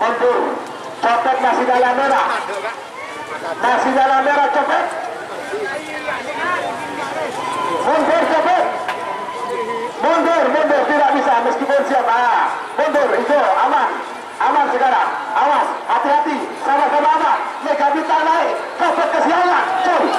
mundur. Copet masih dalam merah. Masih dalam merah Copet. Mundur Copet. Mundur, tidak bisa meskipun siap. Mundur, hijau, aman. Aman sekarang. Awas, hati-hati. Sama-sama aman. Mega Bintang naik. Copet kesiangan. Cuy.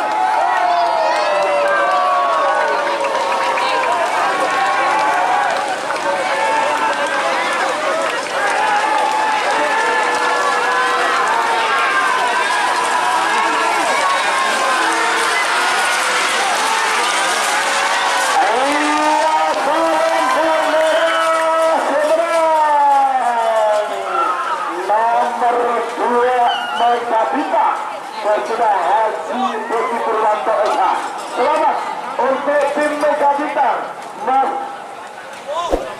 Sudah Haji Besi Purwanto SH. Selamat untuk tim Mega Bintang, Mas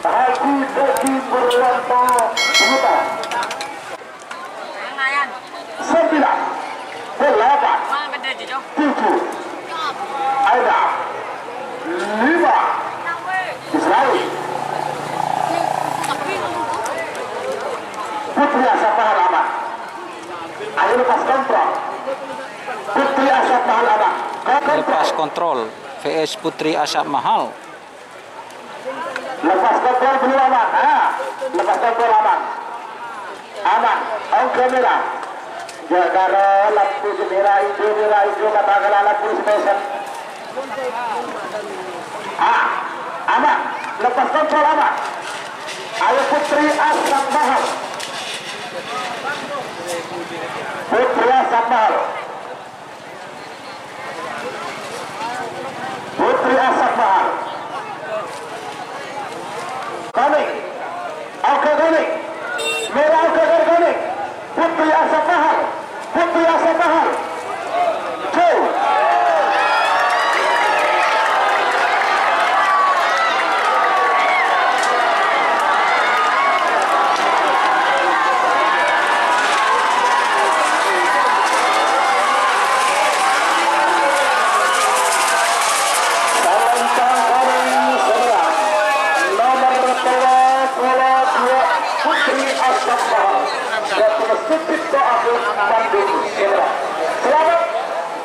Haji Besi Purwanto Buta. 9, 8, 7, ada 5 Israeli Putri Asap Halaman. Ayo lepas kontrol. Putri Asap Mahal Abang. Lepas kontrol VS Putri Asap Mahal. Lepas kontrol belum aman. Lepas kontrol aman. Aman. Oke merah. Jaga lampu merah hijau katakanlah lampu special. Aman. Lepas kontrol aman. Ayo Putri Asap Mahal. Putri Asap Mahal. Putri Asap Mahal. Koning. Oke koning. Merah oke koning. Putri Asap Mahal. Putri Asap Mahal. Go. Selamat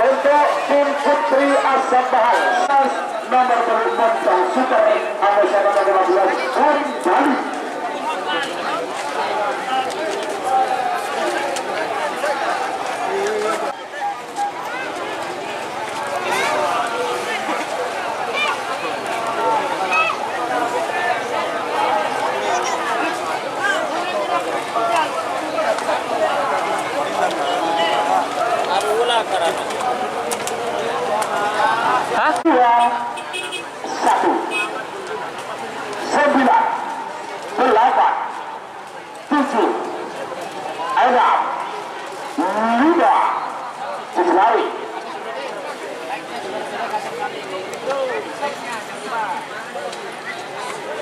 untuk tim Putri Asap Mahal. Nomor berpontong Super Indonesia nomor 15 kembali. Hah? 2, 1, 9, 8, 7, ada 5 Israeli.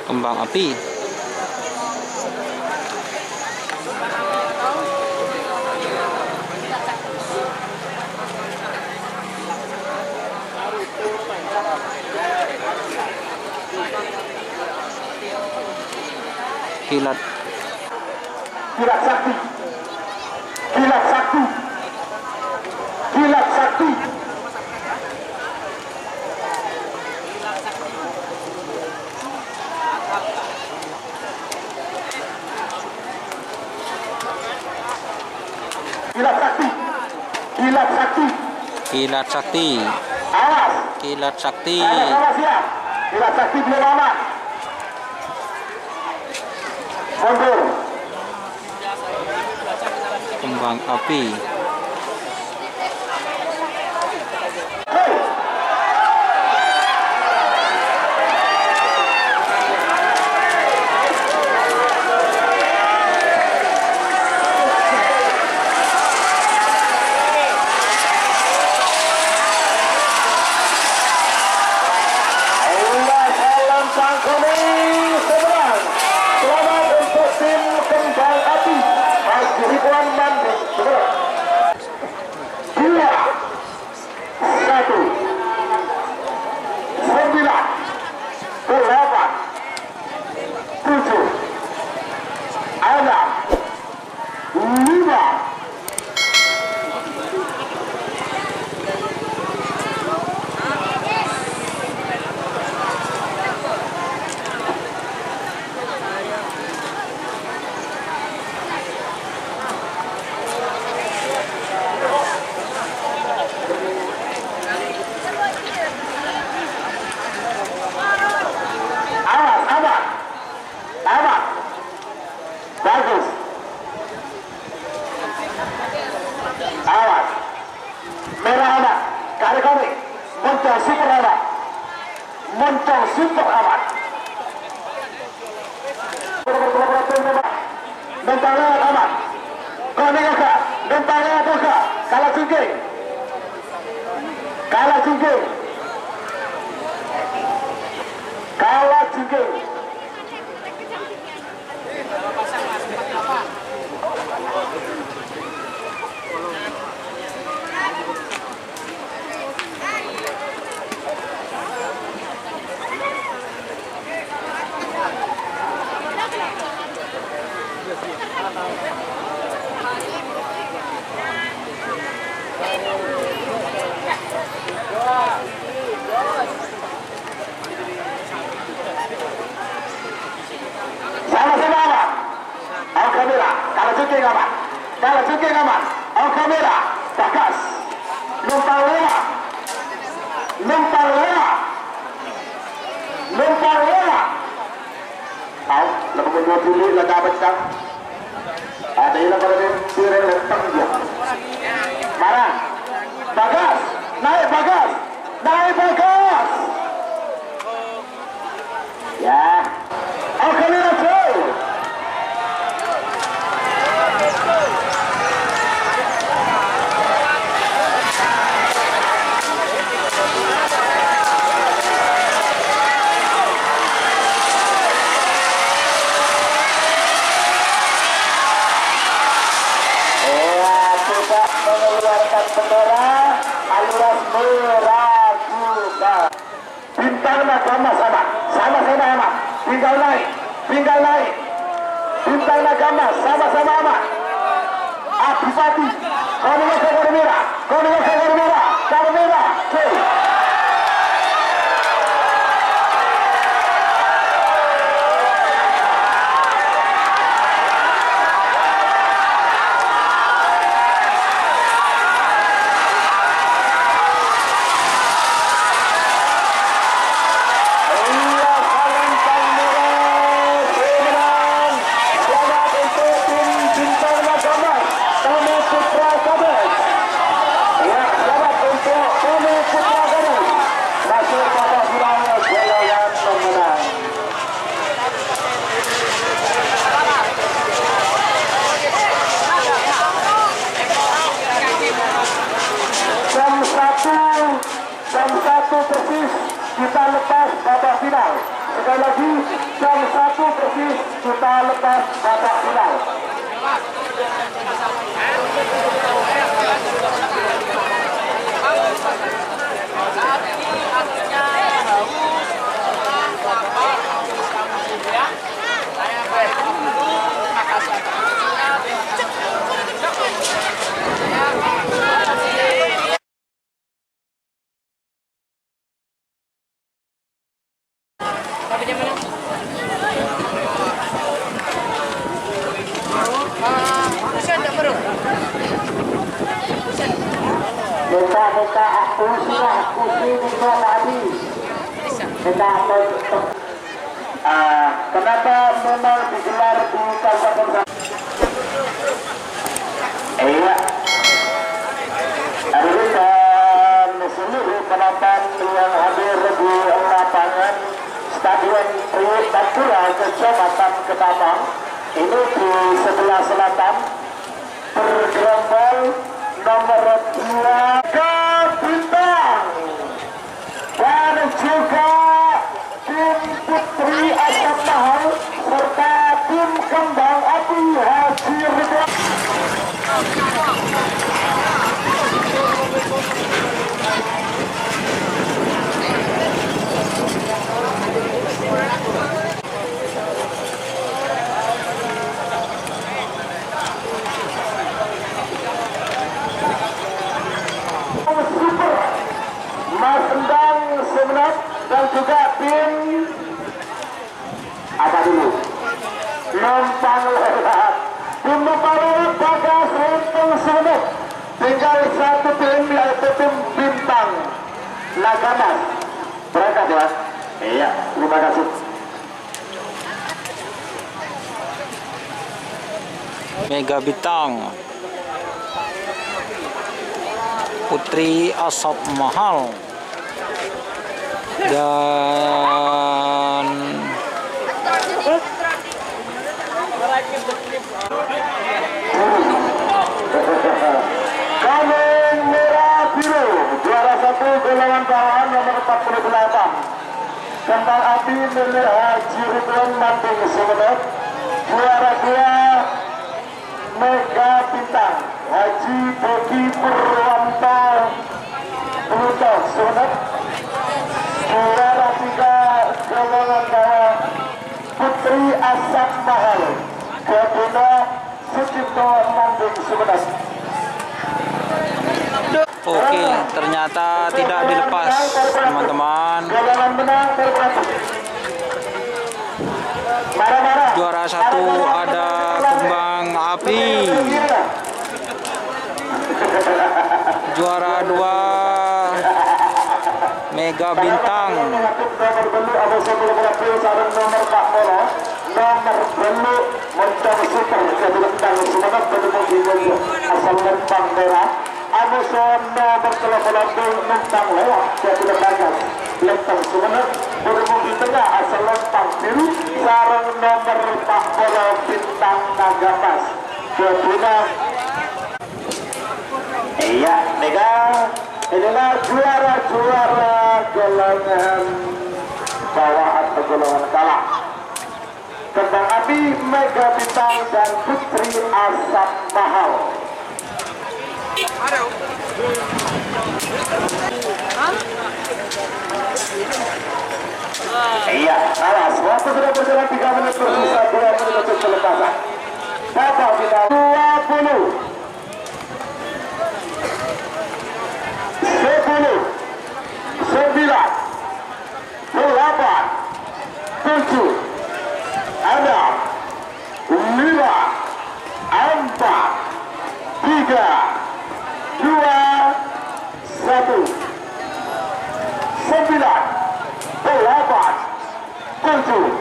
Kembang api. Kilat. Kilat sakti. Kilat sakti. Kilat sakti. Kilat sakti. Kilat sakti. Kilat sakti. Awas. Kilat sakti. Sama siap. Kilat sakti belum aman. Mundur. Kembang api. super amat. Bentang lewat amat. Koni Oka, bentang lewat Oka. Kalah Cungking. Kalah Cungking. Kalah Cungking. Sama-sama aman. Au kamera, kalau Cungking aman. Kalau Cungking aman. Au kamera, Bagas. Numpang lewat. Numpang lewat. Numpang lewat. Au, lebih dua puluh lah dapat kan? Ada yang kalau dia lempang dia. Marah. Bagas, naik Bagas. Naik Bagas. Ya. Au kamera coy. Tidak mengeluarkan bendera alias meragukan. Bintang Nagama sama-sama aman. Tinggal naik. Bintang Nagama sama-sama aman. Adipati, Komunitas Garmira, Garmira, cuy. Jam 1 persis kita lepas babak final. Sekali lagi, jam 1 persis kita lepas babak final. Kenapa memang digelar di Kabupaten Iya. Hari ini dan seluruh penonton yang hadir di lapangan Stadion Priuk Pantura, Kecamatan Ketapang, ini di sebelah selatan bergerombol nomor 2 ke Bintang dan juga tim Putri Asap Mahal serta tim Kembang Api Haji Ridwan. Mas Endang Semenat dan juga tim apa dulu? Numpang lewat. Tim Numpang lewat Bagas Rentung Semenat. Tinggal satu tim yaitu tim Bintang Nagama. Berangkat ya? Iya, terima kasih. Mega Bintang Putri Asap Mahal dan Api Lele Haji Ridwan Manding Sumeneb. Juara 2 Mega Bintang Haji Bogi Purwanto Pluto Sumeneb. Juara 3 golongan bawah Putri Asap Mahal Gabino Sucipto Manding Sumeneb. Oke, ternyata tidak dilepas, teman-teman. Golongan menang terberatu. Marah-marah. Juara 1 ada Kembang Api. Juara 2 Mega Bintang. Nomor belu Moncong Super Bintang Sumeneb asal Lembang Merah. Amuson nomor telepon Lembang lewat jadi lembaga Lembang Sumeneb berhubung di tengah asal Lembang biru sarang nomor Pak Polo Bintang Nagamas Gabuna. Iya Mega inilah juara-juara golongan bawah atau golongan kalah. Kembang Api, Mega Bintang dan Putri Asap Mahal. Iya, alas. Waktu sudah berjalan 3 menit bersisa 2 menit untuk pelepasan. Babak final 20. 10, 9, 8, 7, 6, 5, 4, 3, 2, 1, 9, 8, 7,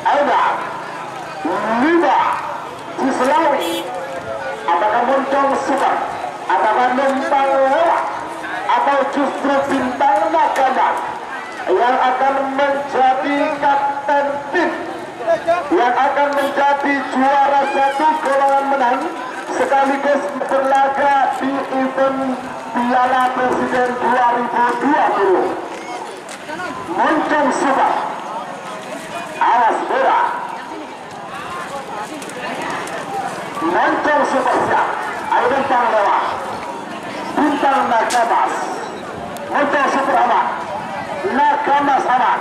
6, 5, di Selawi. Apakah Moncong Super? Apakah Lembang lewat? Atau justru Bintang Nagamas yang akan menjadi kapten tim, yang akan menjadi juara 1 golongan menang sekaligus berlaga di event Piala Presiden 2020. Moncong Super, awas bera. Moncong Super siap. Ayo Bintang lewat. Bintang Nagamas. Moncong Super aman. Nagamas aman.